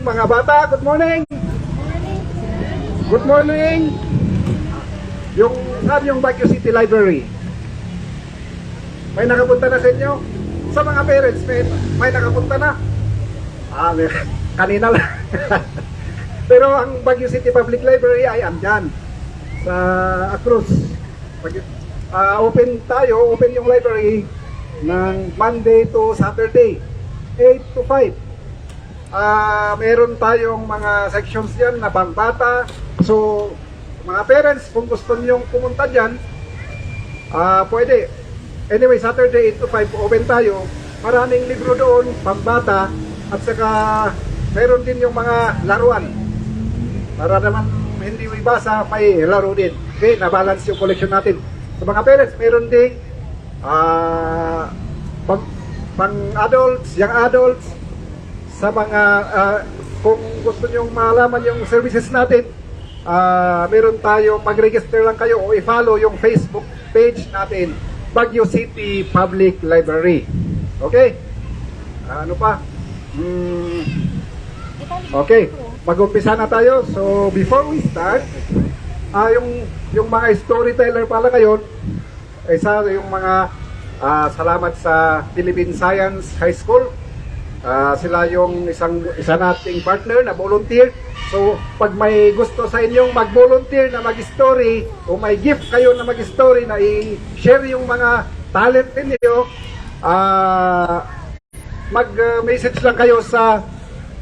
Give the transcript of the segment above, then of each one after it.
Mga bata, good morning! Good morning! Saan yung Baguio City Library? May nakapunta na sa inyo? Sa mga parents, may nakapunta na? Kanina lang. Pero ang Baguio City Public Library ay andyan sa Acruz. Open yung library ng Monday to Saturday, 8 to 5. Meron tayong mga sections dyan na pambata. So, mga parents, kung gusto nyo pumunta dyan, pwede. Anyway, Saturday 8 to 5, open tayo. Maraming libro doon, pambata. At saka, meron din yung mga laruan. Para naman hindi ibasa, may laro din. Okay, na-balance yung collection natin. Sa mga parents, meron din pang-adults, young adults. Sa mga, kung gusto nyo malaman yung services natin, meron tayo, pag-register lang kayo o i-follow yung Facebook page natin, Baguio City Public Library. Okay? Ano pa? Okay, mag-umpisa na tayo. So, before we start, yung mga storyteller pala ngayon, isa yung mga salamat sa Philippine Science High School. Sila yung isa nating partner na volunteer. So, pag may gusto sa inyong mag-volunteer na mag-story o may gift kayo na mag-story na i-share yung mga talent ninyo, mag-message lang kayo sa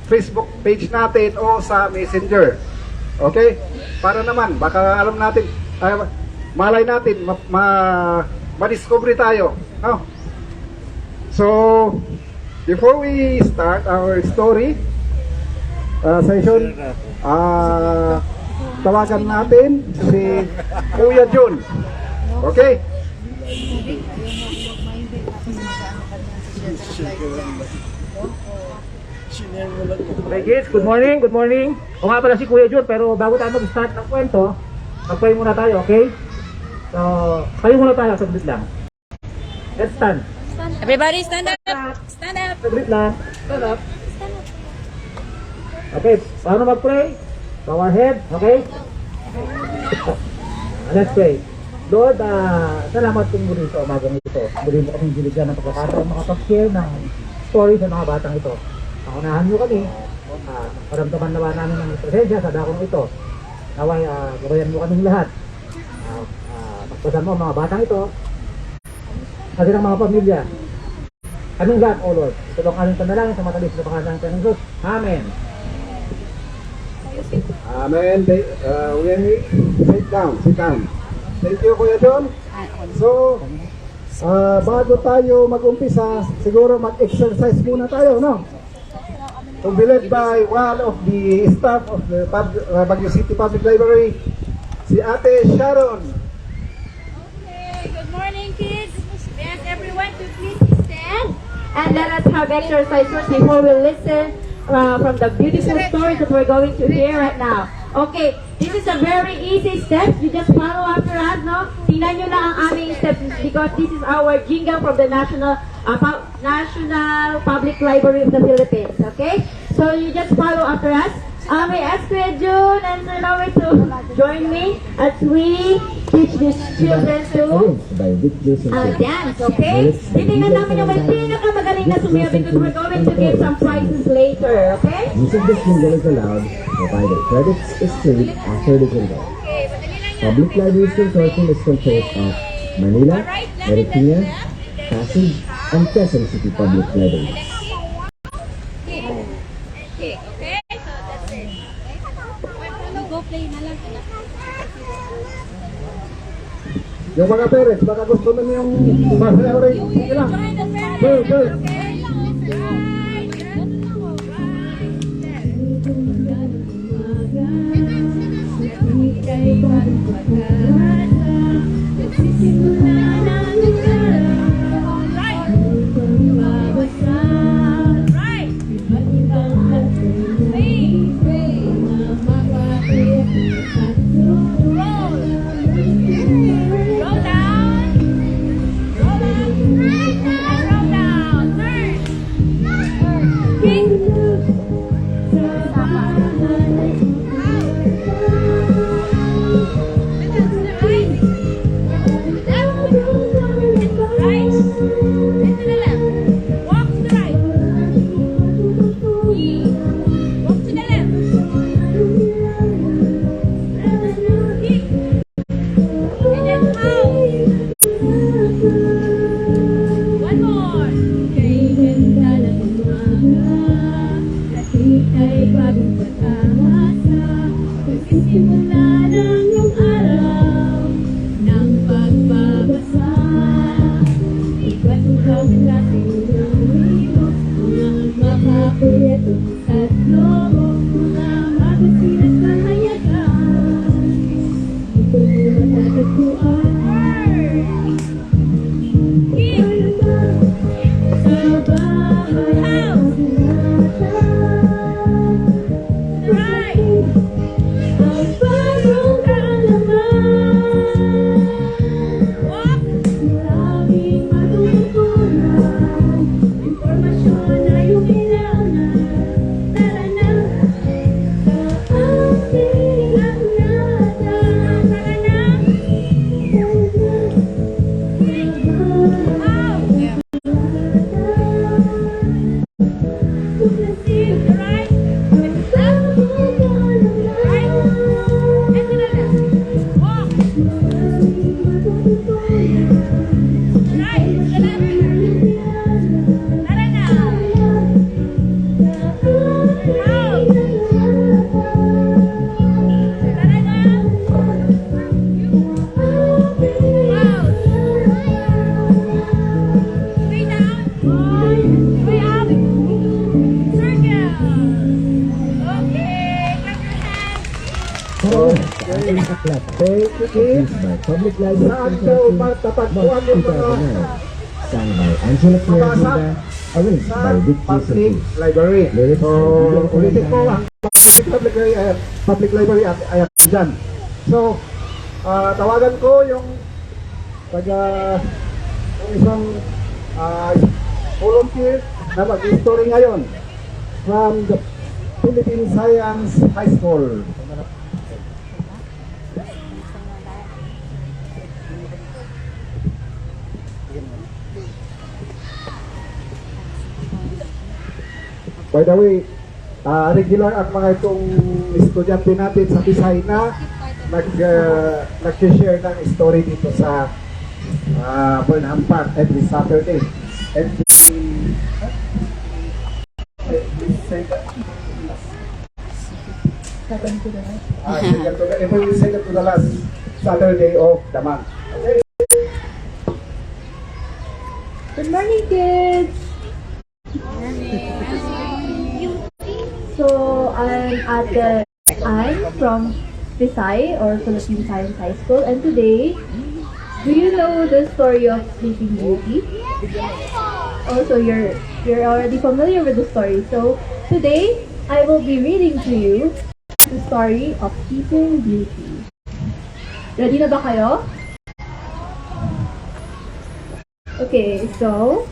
Facebook page natin o sa Messenger. Okay? Para naman, baka alam natin, malay natin, ma-discover tayo. No? So, before we start our story session, tawagan natin si Kuya Jun. Okay? Okay kids, good morning, good morning. O nga pala si Kuya Jun, pero bago tayo mag-start ng kwento, mag-pray muna tayo, okay? So, tayo muna tayo, saglit lang. Let's stand. Everybody stand up. Stand up. Saglit lang. Stand up. Okay, paano mag-pray? Bow our head, okay? Let's pray. Lord, salamat kong muli sa umagang ito. Muli mo kaming binigyan ng pagkakataon makapag-share ng story sa mga batang ito. Pangunahan nyo kami, paramdaman naman namin ng presensya sa dakong ito. Naway, gabayan mo kaming lahat. Pagpasan mo ang mga batang ito, kasi ng mga pamilya. Kaming lahat, O Lord. Ito ang aming panalangin sa matalis na pangalan ng Jesus. Amen. Amen. Sit down. Thank you, Kuya John. So, bago tayo mag-umpisa, siguro mag-exercise muna tayo, no? To be led by one of the staff of the Baguio City Public Library, si Ate Sharon. Okay, good morning kids. May I ask everyone to please stand. And let us have exercise first before we listen from the beautiful stories that we're going to hear right now. Okay, this is a very easy step. You just follow after us, no? Tingnan nyo lang ang aming steps because this is our jingle from the National Public Library of the Philippines, okay? So you just follow after us. May ask Kuya Jun and Sir Lowe to join me as we teach these children to dance, okay? Titingnan namin yung may pinakamagaling na sumayaw because we're going to give some prizes later, okay? Use of this jingle is allowed, provided credits is paid after the jingle. Public Libraries Consortium is composed of Manila, Marikina, Pasig, and Quezon City Public Libraries. Okay, so that's it. Go play na lang. Yung mga parents, baka gusto na yung masayaw rin. Sige lang. Join the parents. Go. Okay? pag-asa, magsisimula ng iyong araw ng pagbabasa. Iba't ibang klaseng libro, mga makakulit at logo, mga magasinas na hayagan. Ito mo matatagpuan. Thank you, kids. by Public Library Saan ka Consortium, matatagpuan March yung mga 2009. Sung by Angela Pierre Mabasa Hilda, arranged sa by Vic public Jason. library? Lyrics So, by Vivian ulitin ko, Colentano. ang public library at ayan dyan. So, tawagan ko yung yung isang volunteer na mag-history ngayon from the Philippine Science High School. By the way, regular ang mga itong estudyante natin sa Pisay na nag-share ng story dito sa Burnham Park every Saturday. Every second to the last Saturday of the month. Okay? Good morning, kids! So, I'm from Visay or Philippine Science High School, and today, do you know the story of Sleeping Beauty? Also, you're already familiar with the story. So, today, I will be reading to you the story of Sleeping Beauty. Ready na ba kayo? Okay, so,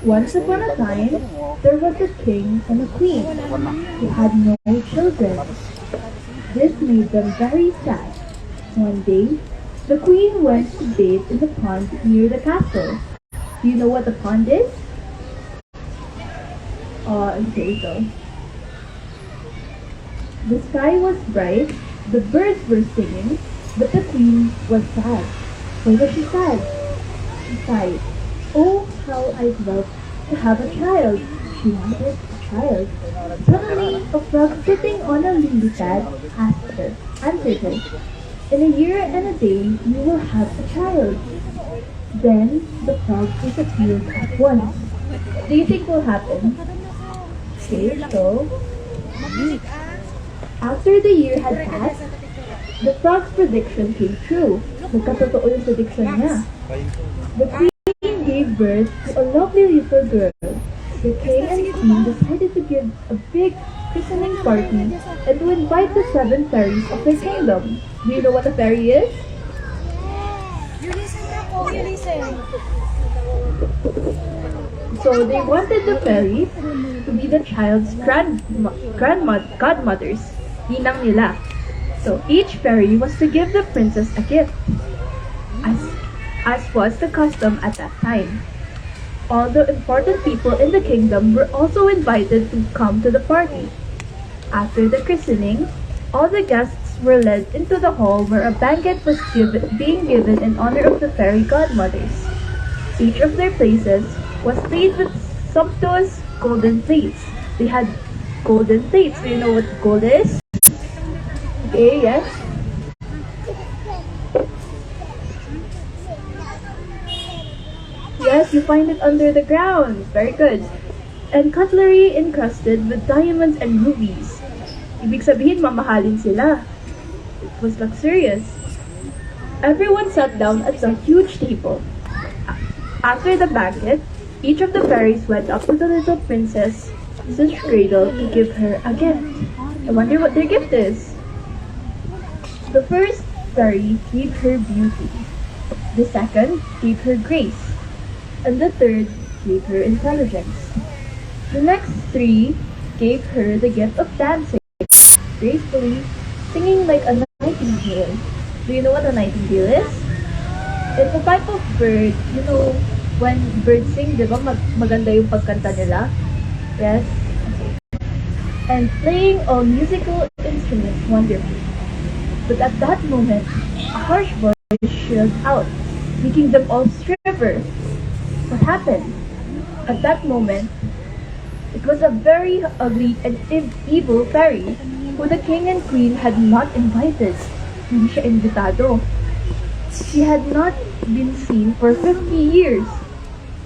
once upon a time, there was a king and a queen who had no children. This made them very sad. One day, the queen went to bathe in the pond near the castle. Do you know what the pond is? Okay, so. The sky was bright, the birds were singing, but the queen was sad. Why was she sad? She sighed. Oh, how I'd love to have a child. She wanted a child. Suddenly, a frog sitting on a lily pad answered her. In a year and a day, you will have a child. Then, the frog disappeared at once. Do you think will happen? Okay, so, after the year had passed, the frog's prediction came true. Nagkatotoo yung prediction niya. The queen gave birth to a lovely little girl. The king and queen decided to give a big christening party and to invite the 7 fairies of their kingdom. Do you know what a fairy is? You listen ako, you listen. So they wanted the fairies to be the child's godmothers, ninang nila. So each fairy was to give the princess a gift, as was the custom at that time. All the important people in the kingdom were also invited to come to the party. After the christening, all the guests were led into the hall where a banquet was being given in honor of the fairy godmothers. Each of their places was laid with sumptuous golden plates. They had golden plates. Do you know what gold is? Okay, yes. Yes, you find it under the ground. Very good. And cutlery encrusted with diamonds and rubies. Ibig sabihin, mamahalin sila. It was luxurious. Everyone sat down at the huge table. After the banquet, each of the fairies went up to the little princess's cradle to give her a gift. I wonder what their gift is. The first fairy gave her beauty. The second gave her grace. And the third gave her intelligence. The next three gave her the gift of dancing gracefully, singing like a nightingale. Do you know what a nightingale is? It's a type of bird. You know, when birds sing, di ba maganda yung pagkanta nila? Yes? Okay. And playing all musical instruments wonderfully. But at that moment, a harsh voice shrilled out, making them all shiver. What happened? At that moment, it was a very ugly and evil fairy who the king and queen had not invited. Hindi siya invitado. She had not been seen for 50 years.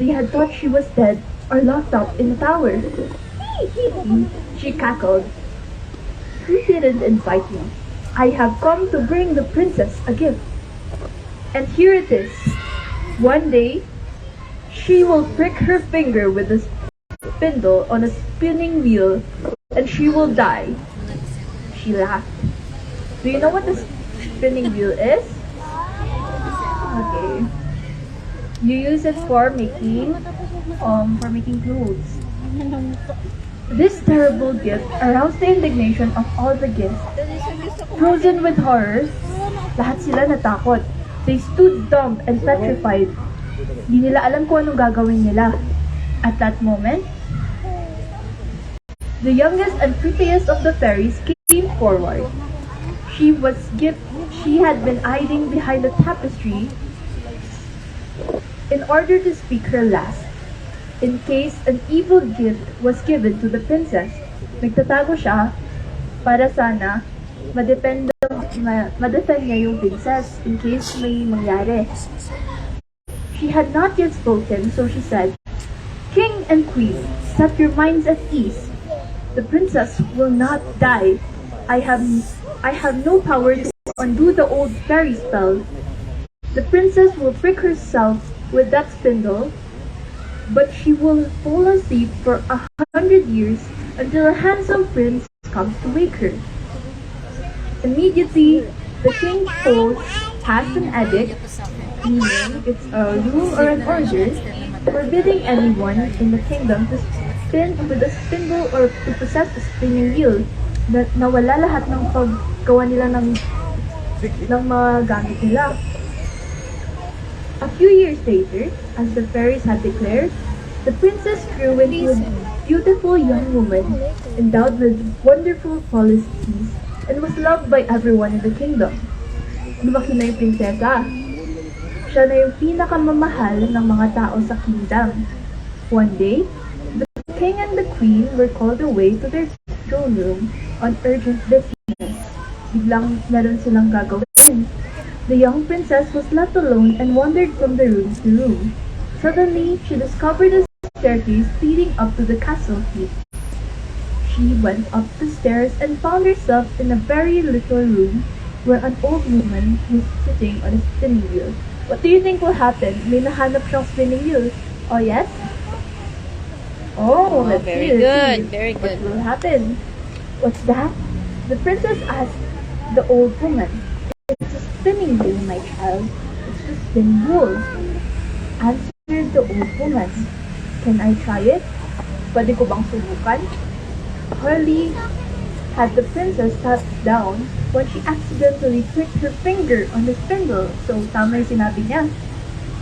They had thought she was dead or locked up in a tower. She cackled. Who didn't invite me? I have come to bring the princess a gift. And here it is. One day, she will prick her finger with a spindle on a spinning wheel and she will die. She laughed. Do you know what the spinning wheel is? Okay. You use it for making clothes. This terrible gift aroused the indignation of all the guests. Frozen with horror, lahat sila natakot. They stood dumb and petrified. Di nila alam kung anong gagawin nila. At that moment, the youngest and prettiest of the fairies came forward. She had been hiding behind the tapestry in order to speak her last, in case an evil gift was given to the princess. Nagtatago siya para sana madepend niya yung princess in case may mangyari. She had not yet spoken, so she said, "King and Queen, set your minds at ease. The princess will not die. I have no power to undo the old fairy spell. The princess will prick herself with that spindle, but she will fall asleep for 100 years until a handsome prince comes to wake her." Immediately, the king's soul passed an edict, meaning it's a rule or an order, forbidding anyone in the kingdom to spin with a spindle or to possess a spinning wheel. Nawala lahat ng paggawa nila ng mga gamit nila. A few years later, as the fairies had declared, the princess grew into a beautiful young woman, endowed with wonderful qualities, and was loved by everyone in the kingdom. Lumaki na yung prinsesa. Siya na yung pinakamamahal ng mga tao sa kingdom. One day, the king and the queen were called away to their throne room on urgent business. Biglang meron silang gagawin. The young princess was left alone and wandered from the room to room. Suddenly, she discovered a staircase leading up to the castle keep. She went up the stairs and found herself in a very little room where an old woman was sitting on a spinning wheel. What do you think will happen? May nahanap siyang spinning wheel. Oh, yes? Oh, let's very see. good, Let's see. very good. What will happen? What's that? The princess asked the old woman. It's a spinning wheel, my child. It's to spin wool. Answered the old woman. Can I try it? Pwede ko bang subukan? Hardly had the princess sat down when she accidentally pricked her finger on the spindle. So, tama yung sinabi niya.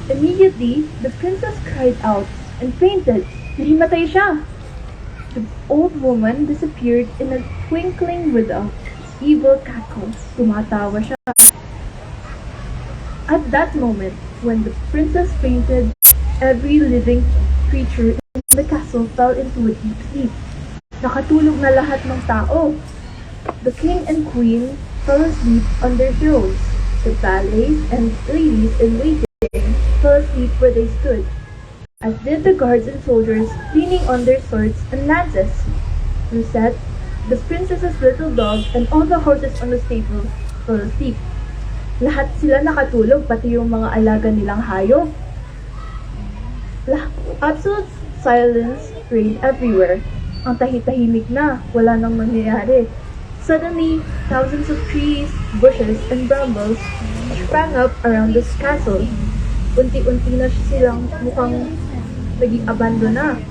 Immediately, the princess cried out and fainted. Nahimatay siya. The old woman disappeared in a twinkling with a evil cackle. Tumatawa siya. At that moment, when the princess fainted, every living creature in the castle fell into a deep sleep. Nakatulog na lahat ng tao. The king and queen fell asleep on their thrones. The valets and ladies in waiting fell asleep where they stood, as did the guards and soldiers leaning on their swords and lances. Rosette, the princess's little dog, and all the horses on the stable fell asleep. Lahat sila nakatulog, pati yung mga alaga nilang hayop. Absolute silence reigned everywhere. Ang tahimik na, wala nang nangyayari. Suddenly, thousands of trees, bushes, and brambles sprang up around this castle. Unti-unti na silang mukhang naging abandon na.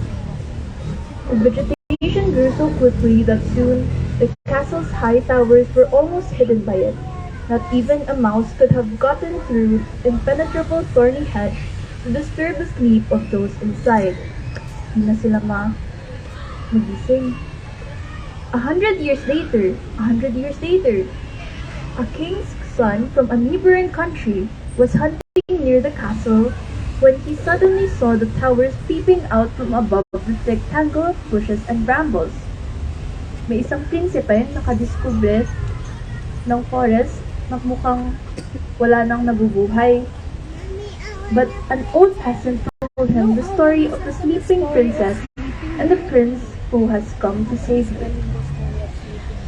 The vegetation grew so quickly that soon the castle's high towers were almost hidden by it. Not even a mouse could have gotten through impenetrable thorny hedge to disturb the sleep of those inside. Hindi na sila magising. 100 years later, a king's son from a neighboring country was hunting near the castle when he suddenly saw the towers peeping out from above the thick tangle of bushes and brambles. May isang prinsipe nakadiskubre ng forest na mukhang wala nang nabubuhay. But an old peasant told him the story of the sleeping princess and the prince who has come to save her.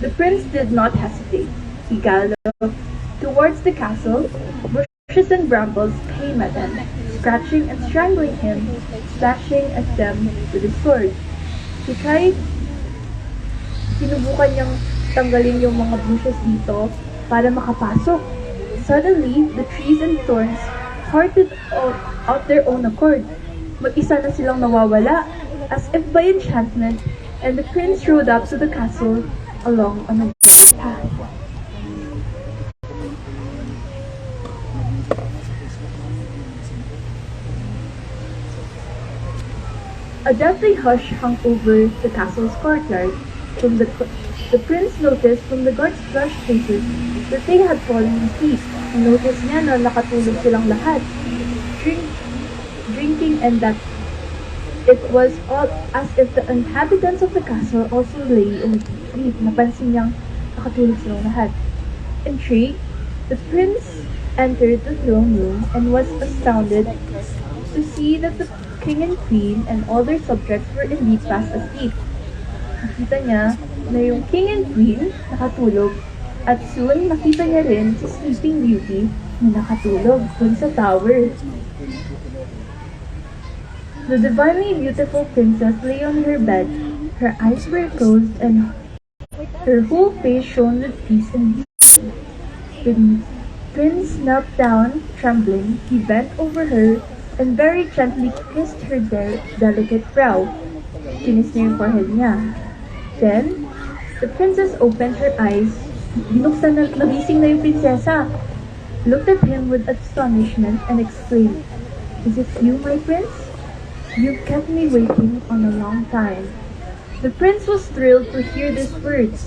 The prince did not hesitate. He galloped towards the castle. Bushes and brambles came at him, scratching and strangling him, slashing at them with his sword. Sinubukan niyang tanggalin yung mga bushes dito para makapasok. Suddenly, the trees and thorns parted out their own accord. Mag-isa na silang nawawala, as if by enchantment, and the prince rode up to the castle along a magic path. A deathly hush hung over the castle's courtyard. The prince noticed from the guards' flushed faces that they had fallen asleep. Noticed niya na nakatulog silang lahat, drinking, and that it was all as if the inhabitants of the castle also lay in sleep. Napansin niyang nakatulog silang lahat. Intrigued, the prince entered the throne room and was astounded to see that the king and queen and all their subjects were indeed fast asleep. Nakita niya na yung king and queen nakatulog, at soon nakita niya rin si Sleeping Beauty na nakatulog dun sa tower. The divinely beautiful princess lay on her bed. Her eyes were closed and her whole face shone with peace and beauty. The prince knelt down, trembling. He bent over her and very gently kissed her delicate brow. Kinis niya yung forehead niya. Then, the princess opened her eyes. Nagising na yung prinsesa. Looked at him with astonishment and exclaimed, "Is it you, my prince? You kept me waiting on a long time." The prince was thrilled to hear these words.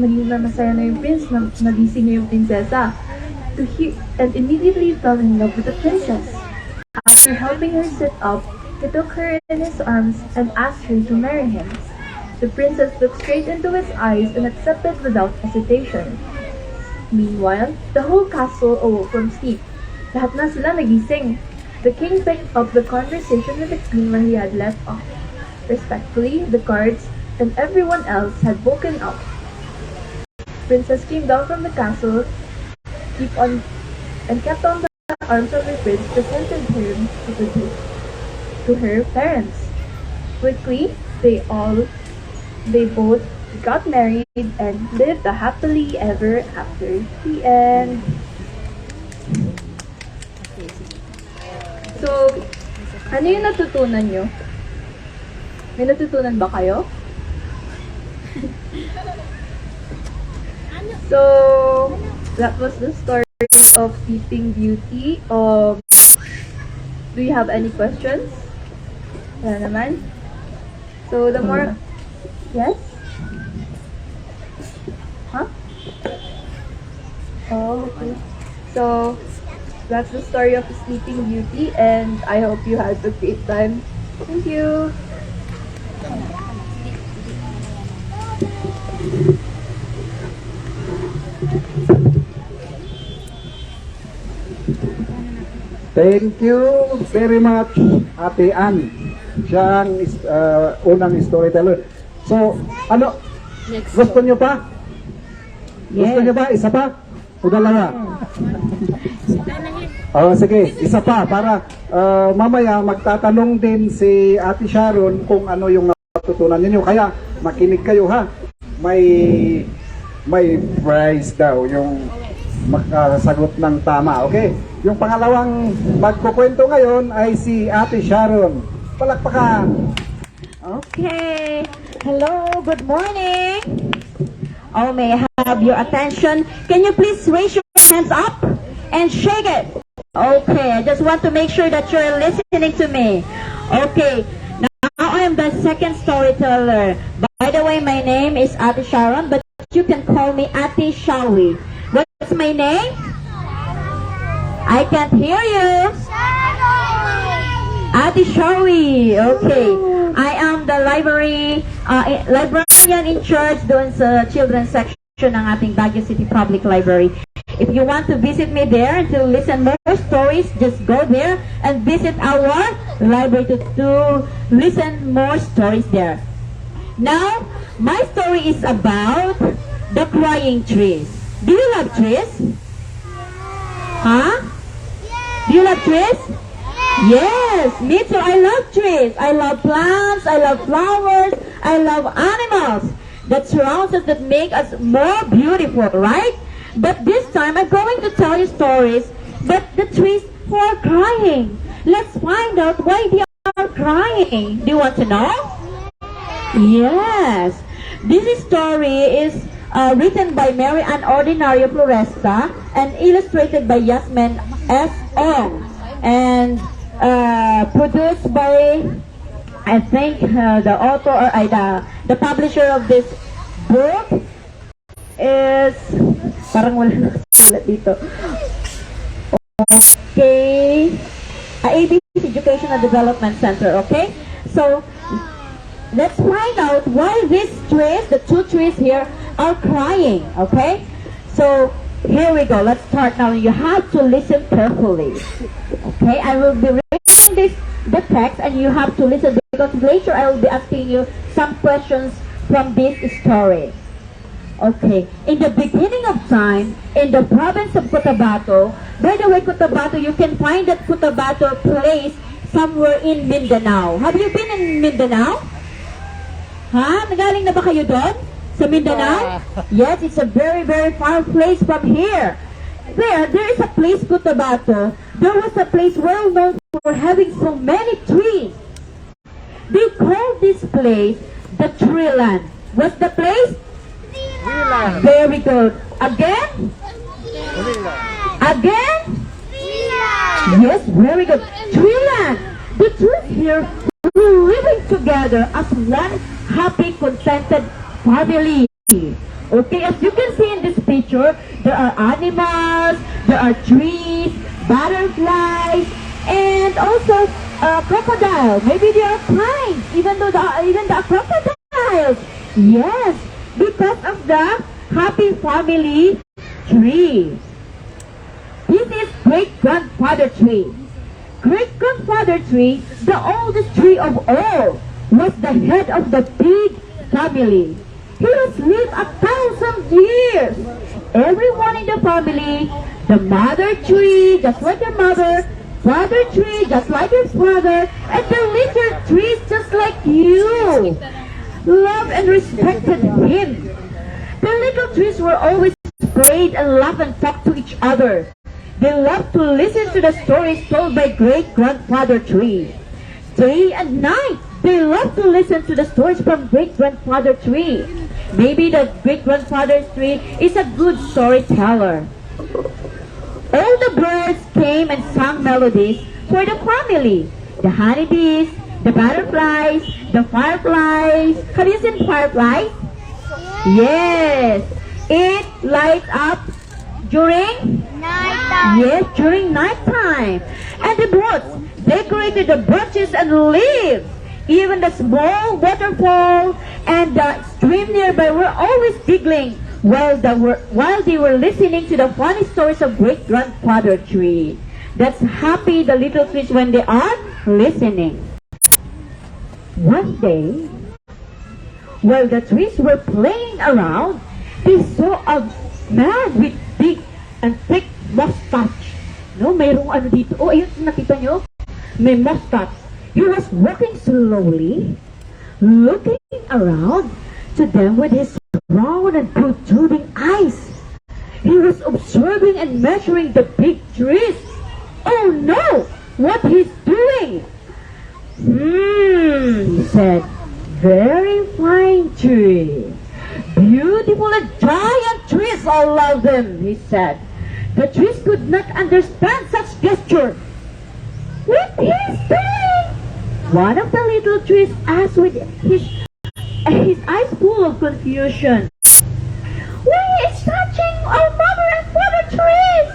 Masaya na yung prince, nagising na yung prinsesa. And immediately fell in love with the princess. After helping her sit up, he took her in his arms and asked her to marry him. The princess looked straight into his eyes and accepted without hesitation. Meanwhile, the whole castle awoke from sleep. Lahat na sila nagising. The king picked up the conversation with the queen where he had left off. Respectfully, the guards and everyone else had woken up. Princess came down from the castle, kept on the arms of her prince, presented him to her parents. Quickly, they both got married and lived a happily ever after. The end. So, ano yung natutunan nyo? May natutunan ba kayo? So, that was the story of Sleeping Beauty. Do you have any questions? Wala naman. So, the more... Yes? Huh? Oh, okay. So, that's the story of Sleeping Beauty, and I hope you had a great time. Thank you! Thank you very much, Ate Ann. Siya ang unang storyteller. So, ano? Gusto nyo pa? Gusto nyo ba? Isa pa? O dalawa? Oh, sige, isa pa para mamaya magtatanong din si Ate Sharon kung ano yung natutunan niyo. Kaya makinig kayo ha. May prize daw yung makasagot ng tama, okay? Yung pangalawang magkukwento ngayon ay si Ate Sharon. Palakpakan! Okay. Hello, good morning. Oh, may I have your attention? Can you please raise your hands up and shake it? Okay, I just want to make sure that you're listening to me. Okay, now I am the second storyteller. By the way, my name is Ate Sharon, but you can call me Ate Shawi. What's my name? I can't hear you. Ate Shawi. Okay. I am the librarian in charge doon sa children's section ng ating Baguio City Public Library. If you want to visit me there and to listen more stories, just go there and visit our library to listen more stories there. Now, my story is about the crying trees. Do you love trees? Huh? Do you love trees? Yes, me too. I love trees. I love plants. I love flowers. I love animals that surround us, that make us more beautiful, right? But this time, I'm going to tell you stories that the trees are crying. Let's find out why they are crying. Do you want to know? Yes. This story is written by Mary Ann Ordinario Floresta and illustrated by Yasmin S. Ong. And produced by, I think, the author or the publisher of this book is, parang wala nakasulat dito. Okay. ABC Educational Development Center, okay? So, let's find out why these trees, the two trees here, are crying, okay? So, here we go. Let's start now. You have to listen carefully. Okay, I will be reading the text and you have to listen because later I will be asking you some questions from this story. Okay, in the beginning of time, in the province of Cotabato, by the way, Cotabato, you can find that Cotabato place somewhere in Mindanao. Have you been in Mindanao? Ha? Nagaling na ba kayo doon? Sa Mindanao? Yes, it's a very, very far place from here. There is a place, Cotabato. There was a place well known for having so many trees. They call this place the Tree Land. What's the place? Treeland. Very good. Again? Again? Yes, very good. Treeland. The trees here were living together as one happy, contented family. Okay, as you can see in this picture, there are animals, there are trees, butterflies, and also crocodile. Maybe they are crying, even the crocodiles. Yes, because of the happy family tree. This is great-grandfather tree. Great-grandfather tree, the oldest tree of all, was the head of the big family. He has lived 1,000 years. Everyone in the family, the mother tree, just like the mother, father tree, just like his father, and the little trees, just like you, loved and respected him. The little trees were always played and laughed and talked to each other. They loved to listen to the stories told by great-grandfather tree. Day and night, they love to listen to the stories from great-grandfather tree. Maybe the great-grandfather tree is a good storyteller. All the birds came and sang melodies for the family. The honeybees, the butterflies, the fireflies. Have you seen fireflies? Yes. It lights up during nighttime. Yes, during nighttime. And the birds decorated the branches and leaves. Even the small waterfall and the stream nearby were always giggling while they were listening to the funny stories of great-grandfather tree. That's happy the little trees when they are listening. One day, while the trees were playing around, they saw a man with big and thick mustache. No, mayroong ano dito. Oh, ayun, nakita nyo? May mustache. He was walking slowly, looking around to them with his round and protruding eyes. He was observing and measuring the big trees. Oh no! What he's doing? He said, very fine tree. Beautiful and giant trees, all love them, he said. The trees could not understand such gesture. What is doing? One of the little trees asked with his eyes full of confusion. Why is touching our mother and father trees?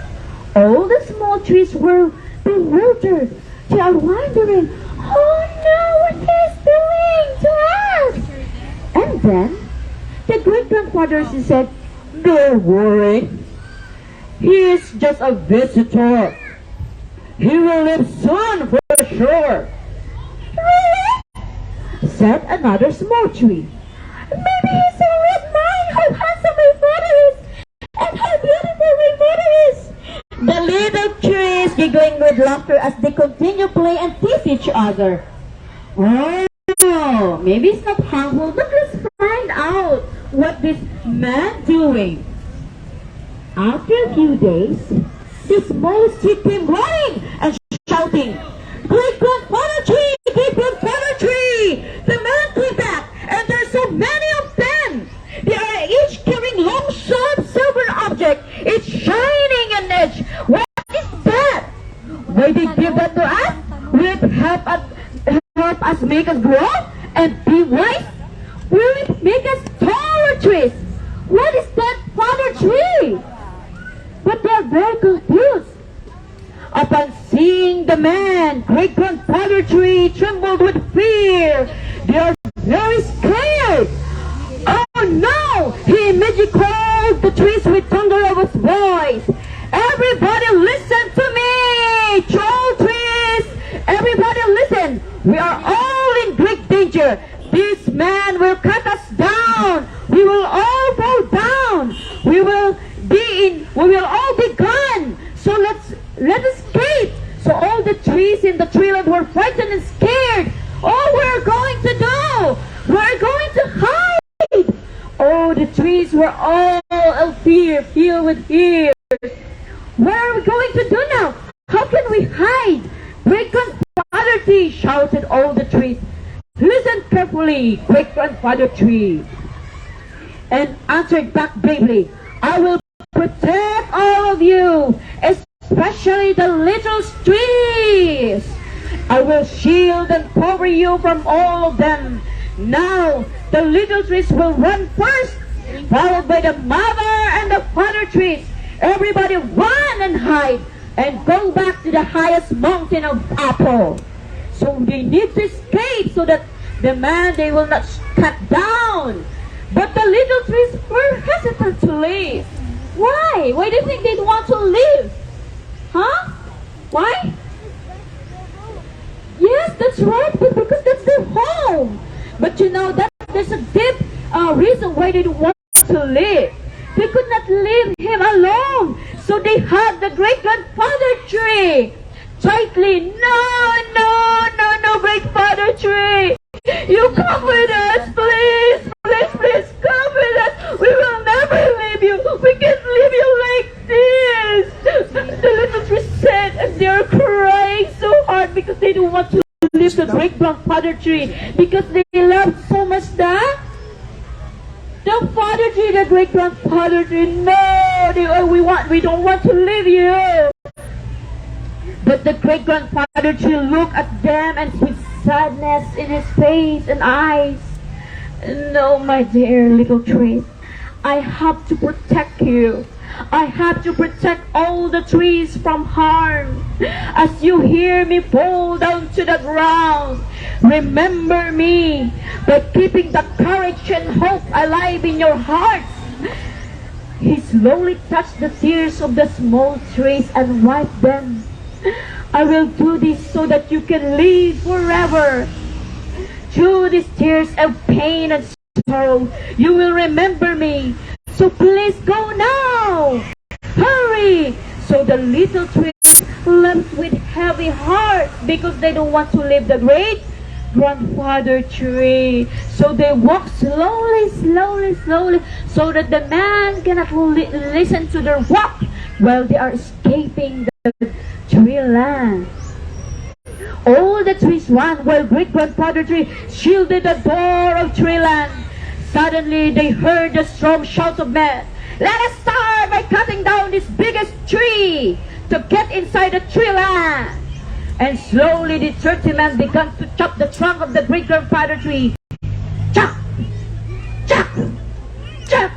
All the small trees were bewildered. They are wondering, oh no, what he's doing to us? And then, the great-grandfather said, don't worry. He is just a visitor. He will leave soon for sure. Really? Said another small tree. Maybe he saw with mine how handsome my father is and how beautiful my mother is. The little trees giggling with laughter as they continue to play and tease each other. Oh, maybe it's not harmful, but let's find out what this man doing. After a few days, the smallest tree came running and shouting, Great-grandfather tree! Great-grandfather tree! The man came back, and there's so many of them! They are each carrying long, sharp silver object. It's shining and edge. What is that? Why they give that to us? Will it help us make us grow and be wise? Will it make us taller trees? What is that father tree? But they are very confused. Upon seeing the man, great-grandfather tree trembled with fear. They are very scared. Oh no! He immediately called the trees with thunder of his voice. Everybody listen to me! Troll trees! Everybody listen! We are all in great danger. This man will cut us down. We will all fall down. We will all be gone. So let us escape. So all the trees in the treeland were frightened and scared. Oh, we're going to do? We're going to hide. Oh, the trees were all filled with fear. What are we going to do now? How can we hide? Great-grandfather tree, shouted all the trees. Listen carefully, great-grandfather tree. And answered back bravely, I will protect all of you, especially the little trees. I will shield and cover you from all of them. Now, the little trees will run first, followed by the mother and the father trees. Everybody run and hide and go back to the highest mountain of apple. So they need to escape so that the man they will not cut down. But the little trees were hesitant to leave. Why? Why do you think they want to leave? Huh? Why? Yes, that's right, but because that's their home. But you know, there's a deep reason why they don't want to leave. They could not leave him alone. So they hugged the great-grandfather tree tightly. No, great-father tree. You come with us, please. Please come with us. We will never leave you. We can't leave you like this. The little tree said, and they are crying so hard because they don't want to leave the great-grandfather tree because they love so much that the father tree, the great-grandfather tree. No, we don't want to leave you. But the great-grandfather tree looked at them and with sadness in his face and eyes. No, my dear little trees, I have to protect you. I have to protect all the trees from harm. As you hear me fall down to the ground, remember me by keeping the courage and hope alive in your hearts. He slowly touched the tears of the small trees and wiped them. I will do this so that you can live forever. Through these tears of pain and sorrow, you will remember me. So please go now. Hurry! So the little trees left with heavy hearts because they don't want to leave the great grandfather tree. So they walk slowly, so that the man cannot listen to their walk while they are escaping the tree land. All the trees ran while great grandfather tree shielded the door of tree land. Suddenly they heard the strong shouts of men. Let us start by cutting down this biggest tree to get inside the tree land. And slowly the 30 men began to chop the trunk of the great grandfather tree. Chop! Chop! Chop!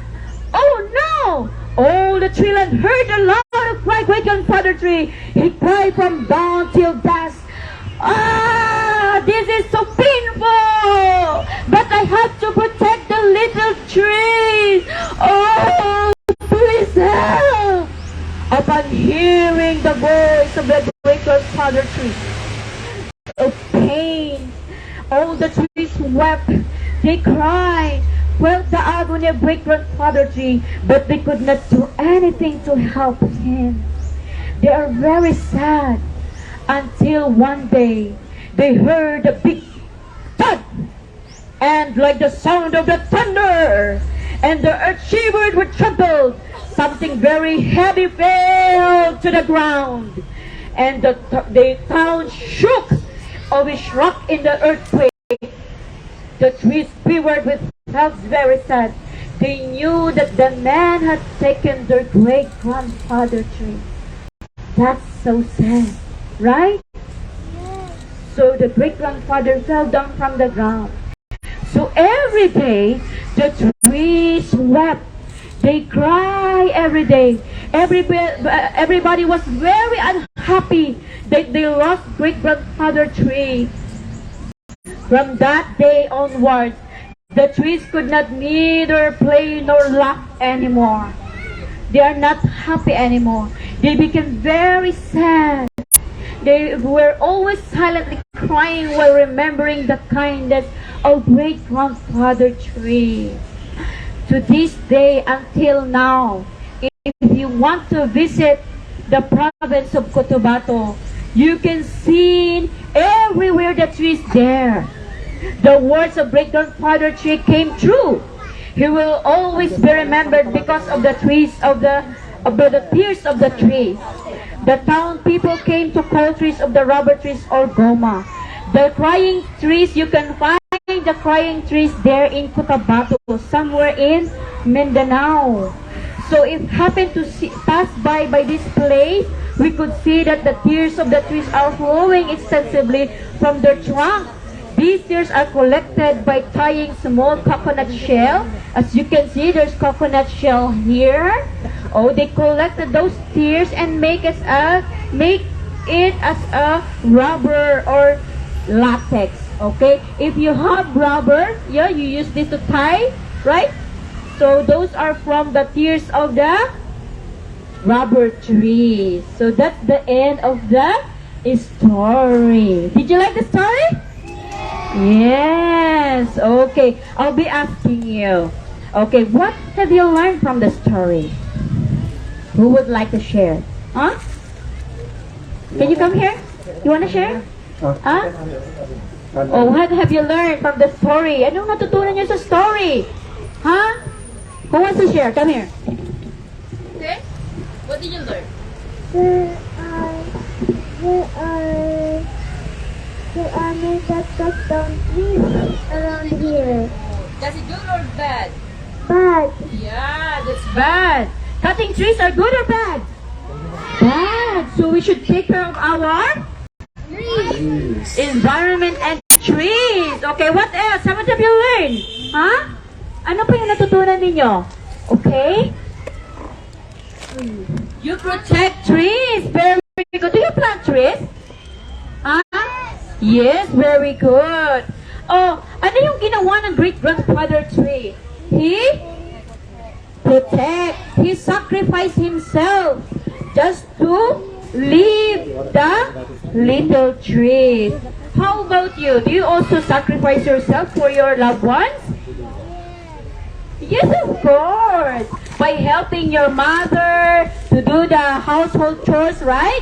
Oh no! All the tree land heard a loud cry, great grandfather tree. He cried from dawn till dusk. Ah, this is so painful, but I have to protect the little trees. Oh, please help. Upon hearing the voice of the great grandfather tree of pain, all the trees wept. They cried, felt the agony of great grandfather tree, but they could not do anything to help him. They are very sad. Until one day, they heard a big thud, and like the sound of the thunder, and the earth shivered with trembled. Something very heavy fell to the ground, and the town shook of a shock in the earthquake. The trees quivered with felt very sad. They knew that the man had taken their great grandfather tree. That's so sad. Right? So the great-grandfather fell down from the ground. So every day, the trees wept. They cry every day. Everybody was very unhappy that they lost great-grandfather tree. From that day onwards, the trees could not neither play nor laugh anymore. They are not happy anymore. They became very sad. They were always silently crying while remembering the kindness of great-grandfather tree. To this day, until now, if you want to visit the province of Cotabato, you can see everywhere the trees there. The words of great-grandfather tree came true. He will always be remembered because of the trees of the tears of the trees. The town people came to call trees of the rubber trees or goma. The crying trees, you can find the crying trees there in Cotabato, somewhere in Mindanao. So if happened to pass by this place, we could see that the tears of the trees are flowing extensively from their trunk. These tears are collected by tying small coconut shell. As you can see, there's coconut shell here. Oh, they collected those tears and make it as a rubber or latex. Okay, if you have rubber, yeah, you use this to tie, right? So those are from the tears of the rubber trees. So that's the end of the story. Did you like the story? Yes. Okay, I'll be asking you. Okay, what have you learned from the story? Who would like to share? Huh? Can you come here? You want to share? Huh? Oh, what have you learned from the story? Anong natutunan niyo sa story? Huh? Who wants to share? Come here. Okay? What did you learn? There are no such cut down trees around here. That's it good or bad? But Yeah, that's Bad. Cutting trees are good or bad? Bad. So we should take care of our environment and trees. Okay, what else? What have you learned? Huh? Ano pa yung natutunan ninyo? Okay? trees. You protect trees. Very good. Do you plant trees? Ah? Yes, very good. Oh, ano yung ginawa ng great-grandfather tree? He protect. He sacrificed himself just to leave the little trees. How about you? Do you also sacrifice yourself for your loved ones? Yes, of course. By helping your mother to do the household chores, right?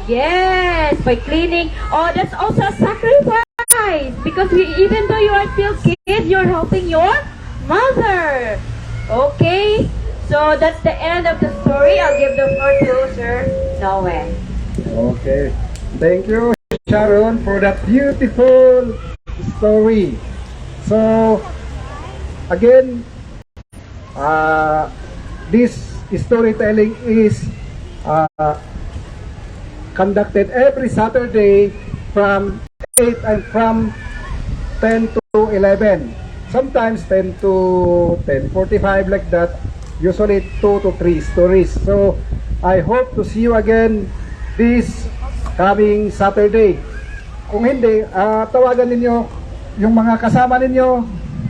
Yes, by cleaning. Oh, that's also a sacrifice. Because even though you are still kids, you're helping your mother. Okay? So that's the end of the story. I'll give the floor to Sir Noel. Okay. Thank you, Sharon, for that beautiful story. So, again, this storytelling is conducted every Saturday from 8 and from 10 to 11. Sometimes 10 to 10:45 like that. Usually 2 to 3 stories. So I hope to see you again this coming Saturday. Kung hindi, tawagan ninyo yung mga kasama ninyo.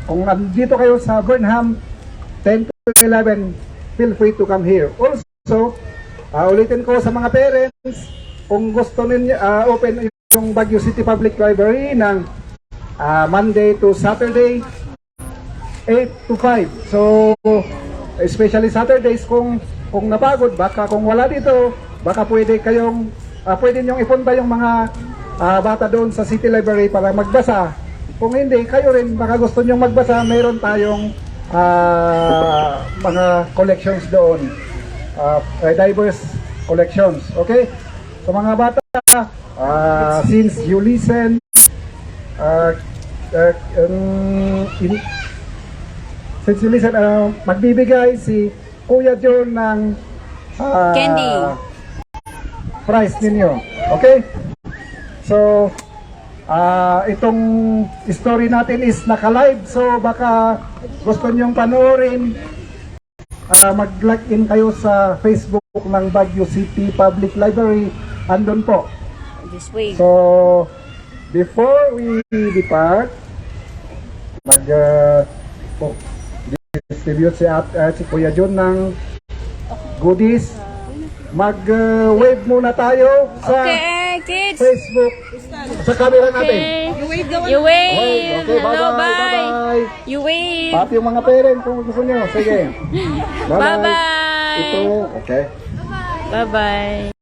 Kung nandito kayo sa Burnham 10 to 11, feel free to come here. Also, ulitin ko sa mga parents, kung gusto ninyo, open yung Baguio City Public Library ng Monday to Saturday, 8 to 5. So, especially Saturdays, kung napagod, baka kung wala dito, baka pwede niyong ipunta yung mga bata doon sa City Library para magbasa. Kung hindi, kayo rin, baka gusto niyong magbasa, mayroon tayong mga collections doon. Diverse collections. Okay? So mga bata, since you listen, magbibigay si Kuya John ng Candy. prize ninyo. Okay? So, itong story natin is naka-live. So, baka gusto nyong panoorin, mag-log in kayo sa Facebook ng Baguio City Public Library. Andun po. This way. So, before we depart, distribute si Kuya John ng goodies. Mag-wave muna tayo sa Okay, kids. Facebook, sa camera natin. You wave. Okay, Hello, bye-bye, bye. bye-bye. You wave. Pati yung mga parents kung gusto nyo. Sige. Bye-bye. Ito, okay. Bye-bye.